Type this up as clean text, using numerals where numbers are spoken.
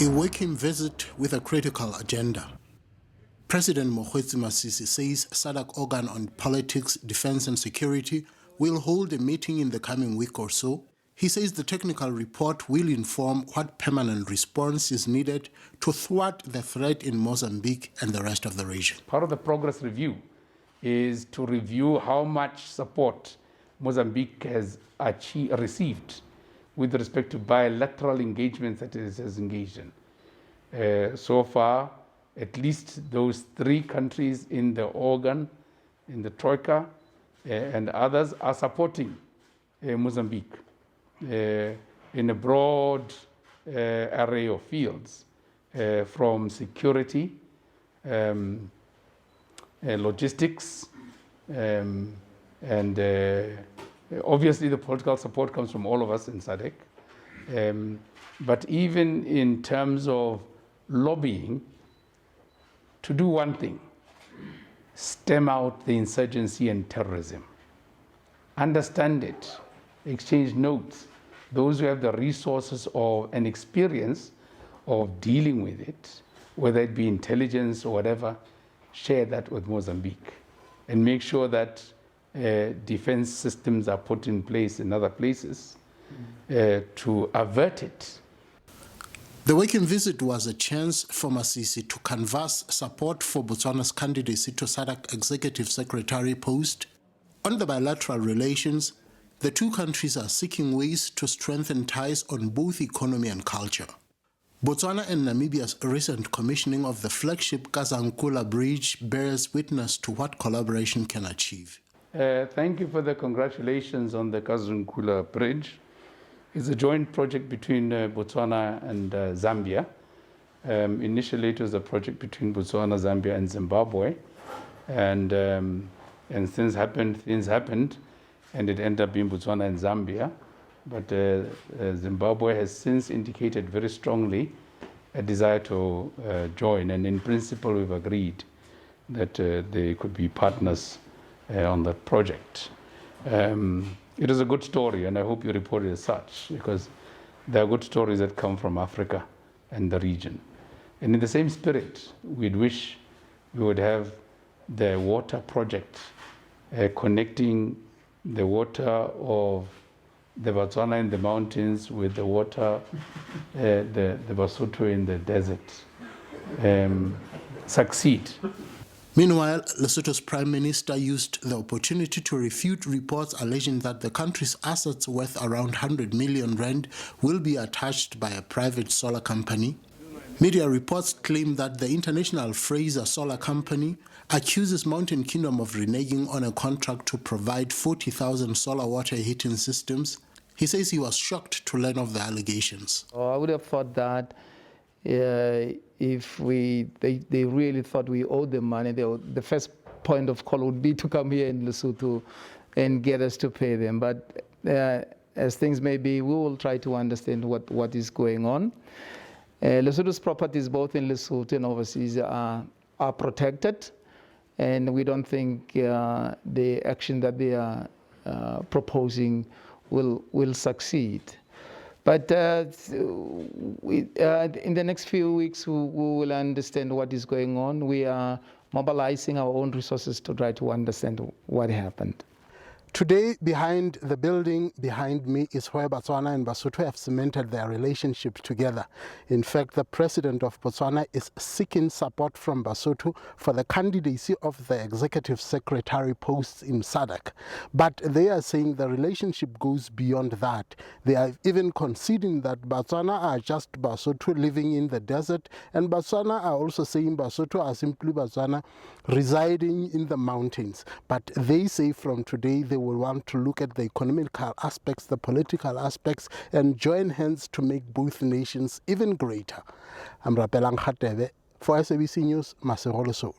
A working visit with a critical agenda. President Mogweetsi Masisi says SADC organ on politics, defense and security will hold a meeting in the coming week or so. He says the technical report will inform what permanent response is needed to thwart the threat in Mozambique and the rest of the region. Part of the progress review is to review how much support Mozambique has received with respect to bilateral engagements that it has engaged in. So far, at least those 3 countries in the organ, in the Troika, and others are supporting Mozambique in a broad array of fields, from security, logistics, and obviously the political support comes from all of us in SADC. But even in terms of lobbying, to do one thing: stem out the insurgency and terrorism. Understand it, exchange notes. Those who have the resources and experience of dealing with it, whether it be intelligence or whatever, share that with Mozambique and make sure that defense systems are put in place in other places to avert it. The working visit was a chance for Masisi to canvass support for Botswana's candidacy to SADC Executive Secretary post. On the bilateral relations, the 2 countries are seeking ways to strengthen ties on both economy and culture. Botswana and Namibia's recent commissioning of the flagship Kazankula Bridge bears witness to what collaboration can achieve. Thank you for the congratulations on the Kazankula Bridge. It's a joint project between Botswana and Zambia. Initially, it was a project between Botswana, Zambia, and Zimbabwe. And things happened, and it ended up being Botswana and Zambia. But Zimbabwe has since indicated very strongly a desire to join. And in principle, we've agreed that they could be partners on that project. It is a good story, and I hope you report it as such, because there are good stories that come from Africa and the region. And in the same spirit, we'd wish we would have the water project connecting the water of the Botswana in the mountains with the water, the Lesotho in the desert, succeed. Meanwhile, Lesotho's Prime Minister used the opportunity to refute reports alleging that the country's assets worth around 100 million rand will be attached by a private solar company. Media reports claim that the International Fraser Solar Company accuses Mountain Kingdom of reneging on a contract to provide 40,000 solar water heating systems. He says he was shocked to learn of the allegations. I would have thought that if they really thought we owed them money, the first point of call would be to come here in Lesotho and get us to pay them. But as things may be, we will try to understand what is going on. Lesotho's properties, both in Lesotho and overseas, are protected, and we don't think the action that they are proposing will succeed. But in the next few weeks, we will understand what is going on. We are mobilizing our own resources to try to understand what happened. Today, behind the building behind me is where Botswana and Lesotho have cemented their relationship together. In fact, the president of Botswana is seeking support from Lesotho for the candidacy of the executive secretary posts in SADC. But they are saying the relationship goes beyond that. They are even conceding that Botswana are just Lesotho living in the desert, and Botswana are also saying Lesotho are simply Botswana residing in the mountains. But they say from today they will want to look at the economical aspects, the political aspects, and join hands to make both nations even greater. I'm Rapelang Radebe for SABC News, Lesotho.